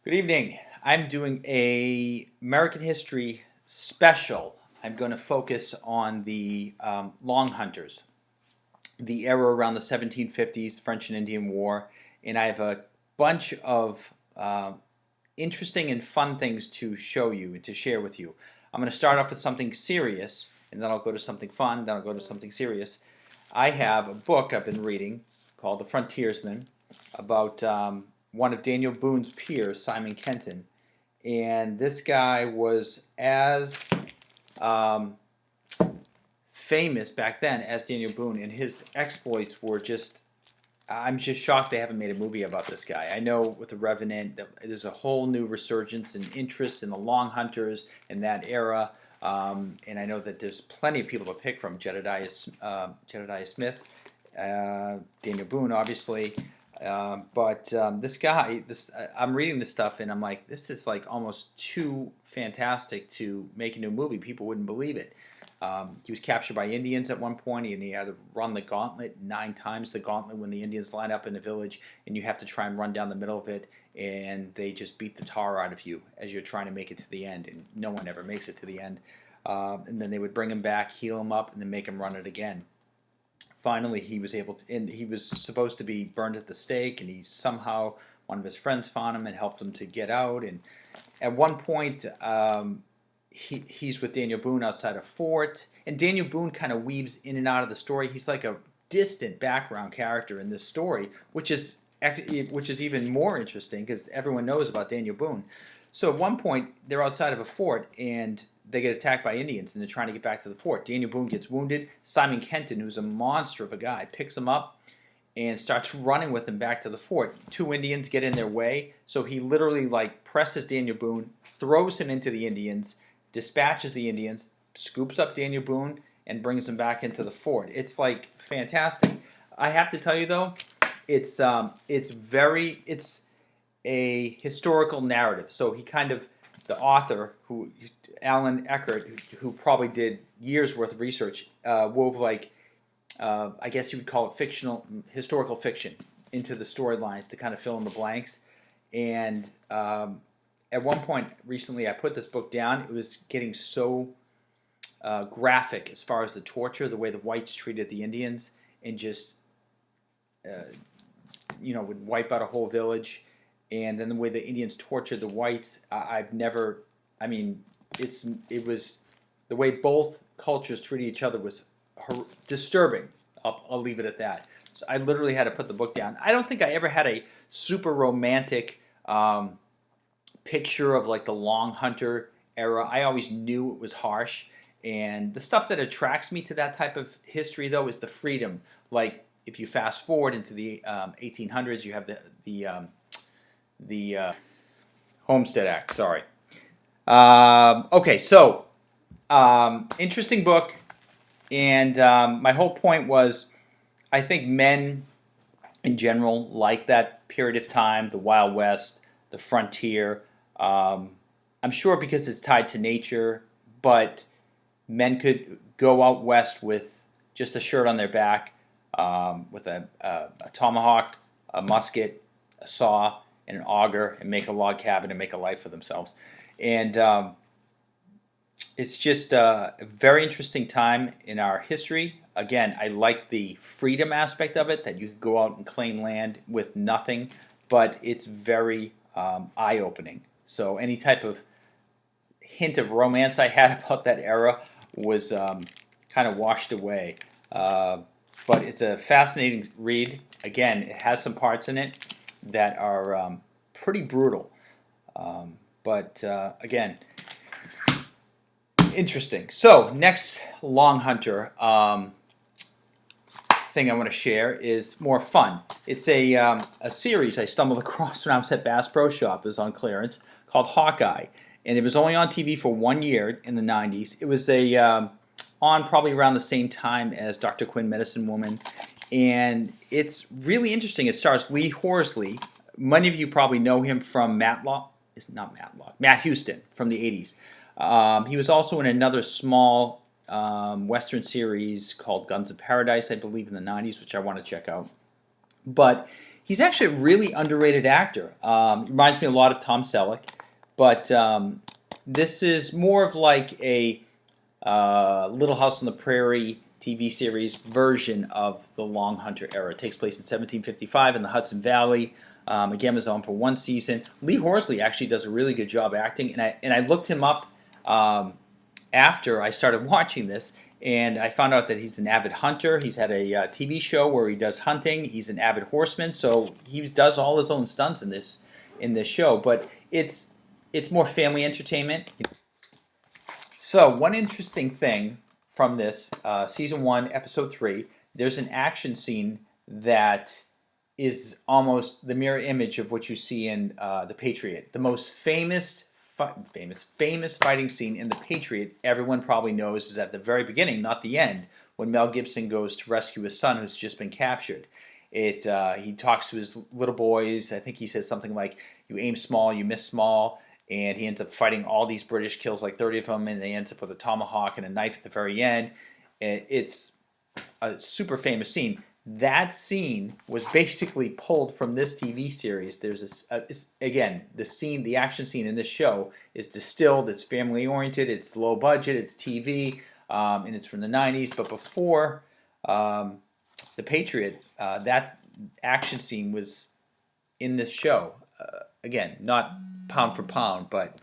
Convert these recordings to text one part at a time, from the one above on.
Good evening. I'm doing a American history special. I'm going to focus on the Long Hunters, the era around the 1750s, French and Indian War, and I have a bunch of interesting and fun things to show you and to share with you. I'm going to start off with something serious, and then I'll go to something fun, then I'll go to something serious. I have a book I've been reading called The Frontiersman about one of Daniel Boone's peers, Simon Kenton. And this guy was as famous back then as Daniel Boone, and his exploits were just, I'm just shocked they haven't made a movie about this guy. I know with The Revenant, there's a whole new resurgence and interest in the Long Hunters in that era. And I know that there's plenty of people to pick from. Jedediah Smith, Daniel Boone, obviously. But this guy, I'm reading this stuff and I'm like, this is like almost too fantastic to make a new movie. People wouldn't believe it. He was captured by Indians at one point, and he had to run the gauntlet 9 times. The gauntlet when the Indians line up in the village, and you have to try and run down the middle of it, and they just beat the tar out of you as you're trying to make it to the end, and no one ever makes it to the end. And then they would bring him back, heal him up, and then make him run it again. Finally, he was able to, and he was supposed to be burned at the stake, and he somehow, one of his friends found him and helped him to get out. And at one point, he's with Daniel Boone outside a fort, and Daniel Boone kind of weaves in and out of the story. He's like a distant background character in this story, which is even more interesting because everyone knows about Daniel Boone. So at one point, they're outside of a fort, and they get attacked by Indians, and they're trying to get back to the fort. Daniel Boone gets wounded. Simon Kenton, who's a monster of a guy, picks him up and starts running with him back to the fort. 2 Indians get in their way, so he literally like presses Daniel Boone, throws him into the Indians, dispatches the Indians, scoops up Daniel Boone, and brings him back into the fort. It's like fantastic. I have to tell you though, it's a historical narrative. So he kind of, the author, who Alan Eckert, who probably did years worth of research, wove like, I guess you would call it historical fiction into the storylines to kind of fill in the blanks. And at one point recently, I put this book down. It was getting so graphic as far as the torture, the way the whites treated the Indians, and just would wipe out a whole village, and then the way the Indians tortured the whites. It was the way both cultures treated each other was disturbing. I'll leave it at that. So I literally had to put the book down. I don't think I ever had a super romantic picture of like the Long Hunter era. I always knew it was harsh, and the stuff that attracts me to that type of history though is the freedom. Like if you fast forward into the 1800s, you have the Homestead Act. Sorry. Okay, so interesting book, and my whole point was, I think men in general like that period of time, the Wild West, the frontier. I'm sure because it's tied to nature, but men could go out west with just a shirt on their back, with a tomahawk, a musket, a saw, and an auger, and make a log cabin and make a life for themselves. And it's just a very interesting time in our history. Again, I like the freedom aspect of it, that you could go out and claim land with nothing, but it's very eye-opening. So any type of hint of romance I had about that era was kind of washed away. But it's a fascinating read. Again, it has some parts in it that are pretty brutal. But again, interesting. So next Long Hunter thing I want to share is more fun. It's a series I stumbled across when I was at Bass Pro Shop. It was on clearance, called Hawkeye, and it was only on TV for 1 year in the 90s. It was on probably around the same time as Dr. Quinn, Medicine Woman, and it's really interesting. It stars Lee Horsley. Many of you probably know him from Matt Houston from the 80s. He was also in another small Western series called Guns of Paradise, I believe, in the 90s, which I want to check out. But He's actually a really underrated actor. Reminds me a lot of Tom Selleck, but this is more of like a Little House on the Prairie TV series version of the Long Hunter era. It takes place in 1755 in the Hudson Valley. Again, was on for one season. Lee Horsley actually does a really good job acting, and I looked him up after I started watching this, and I found out that he's an avid hunter. He's had a TV show where he does hunting. He's an avid horseman, so he does all his own stunts in this show. But it's more family entertainment. So one interesting thing from this season 1, episode 3, there's an action scene that is almost the mirror image of what you see in The Patriot. The most famous fighting scene in The Patriot, everyone probably knows, is at the very beginning, not the end, when Mel Gibson goes to rescue his son who's just been captured. He talks to his little boys. I think he says something like, "You aim small, you miss small." And he ends up fighting all these British, kills like 30 of them, and they ends up with a tomahawk and a knife at the very end. It's a super famous scene. That scene was basically pulled from this TV series. There's again, the action scene in this show is distilled. It's family oriented. It's low budget. It's TV, and it's from the '90s. But before The Patriot, that action scene was in this show. Again, not pound for pound, but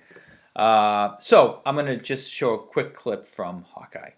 so I'm going to just show a quick clip from Hawkeye.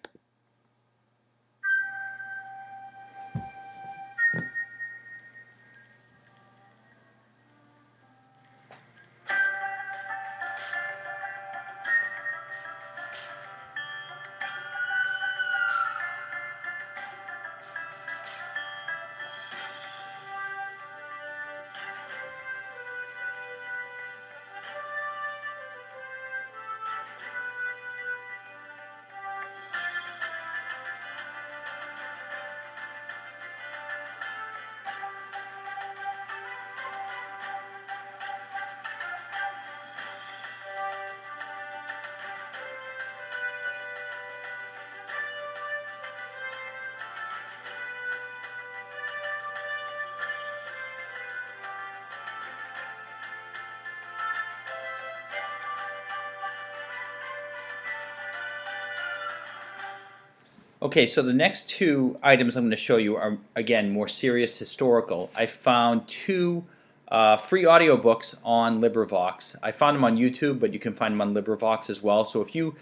Okay, so the next two items I'm going to show you are, again, more serious historical. I found two free audiobooks on LibriVox. I found them on YouTube, but you can find them on LibriVox as well. So if you,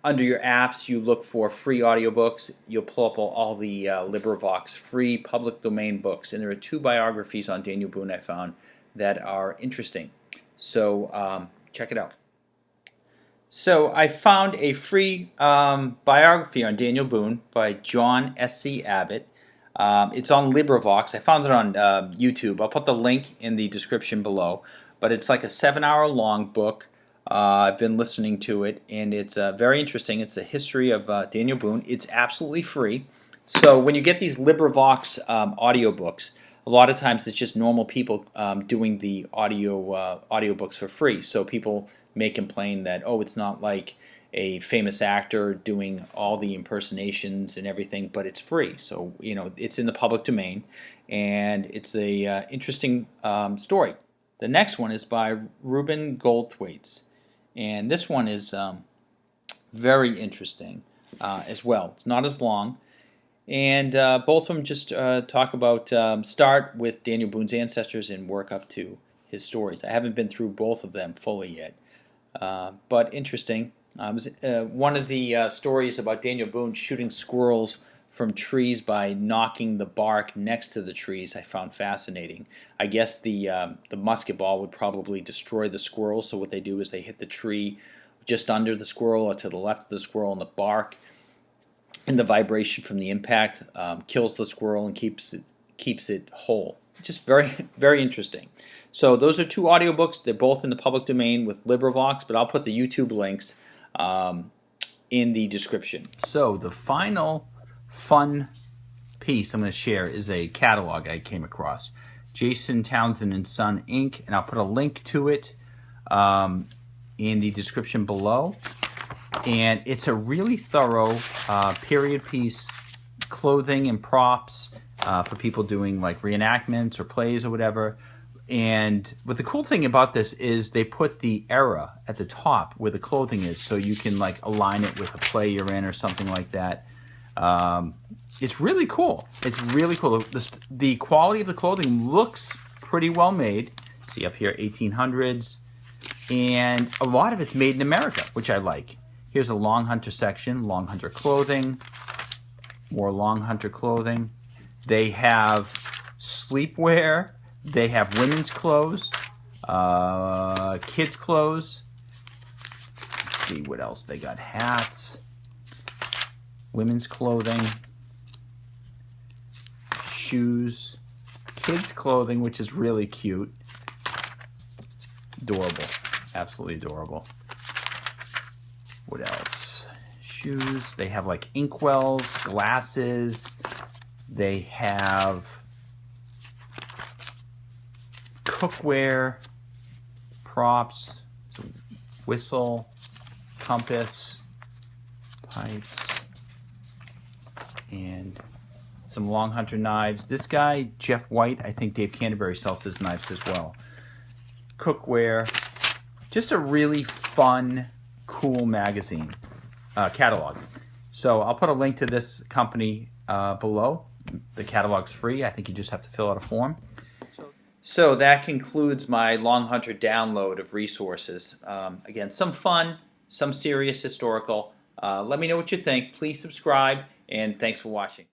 under your apps, you look for free audiobooks, you'll pull up all the LibriVox free public domain books. And there are two biographies on Daniel Boone I found that are interesting. So check it out. So I found a free biography on Daniel Boone by John S.C. Abbott. It's on LibriVox. I found it on YouTube. I'll put the link in the description below. But it's like a 7-hour long book. I've been listening to it, and it's very interesting. It's the history of Daniel Boone. It's absolutely free. So when you get these LibriVox audiobooks, a lot of times it's just normal people doing the audiobooks for free. So people may complain that, oh, it's not like a famous actor doing all the impersonations and everything, but it's free. So, you know, it's in the public domain, and it's a interesting story. The next one is by Reuben Goldthwait, and this one is very interesting as well. It's not as long, and both of them just talk about start with Daniel Boone's ancestors and work up to his stories. I haven't been through both of them fully yet. But interesting. One of the stories about Daniel Boone shooting squirrels from trees by knocking the bark next to the trees I found fascinating. I guess the musket ball would probably destroy the squirrel, so what they do is they hit the tree just under the squirrel or to the left of the squirrel, and the bark and the vibration from the impact kills the squirrel and keeps it whole. Just very, very interesting. So those are two audiobooks. They're both in the public domain with LibriVox, but I'll put the YouTube links in the description. So the final fun piece I'm going to share is a catalog I came across. Jason Townsend and Son, Inc., and I'll put a link to it in the description below. And it's a really thorough period piece clothing and props for people doing like reenactments or plays or whatever. And but the cool thing about this is they put the era at the top where the clothing is, so you can like align it with a play you're in or something like that. It's really cool. It's really cool. The quality of the clothing looks pretty well made. See up here, 1800s, and a lot of it's made in America, which I like. Here's a Long Hunter section, Long Hunter clothing, more Long Hunter clothing. They have sleepwear. They have women's clothes, kids' clothes. Let's see what else they got. Hats, women's clothing, shoes, kids' clothing, which is really cute. Adorable. Absolutely adorable. What else? Shoes. They have like inkwells, glasses. They have cookware, props, whistle, compass, pipes, and some Long Hunter knives. This guy, Jeff White, I think Dave Canterbury sells his knives as well. Cookware. Just a really fun, cool magazine catalog. So I'll put a link to this company below. The catalog's free. I think you just have to fill out a form. So that concludes my Long Hunter download of resources. Again, some fun, some serious historical. Let me know what you think. Please subscribe, and thanks for watching.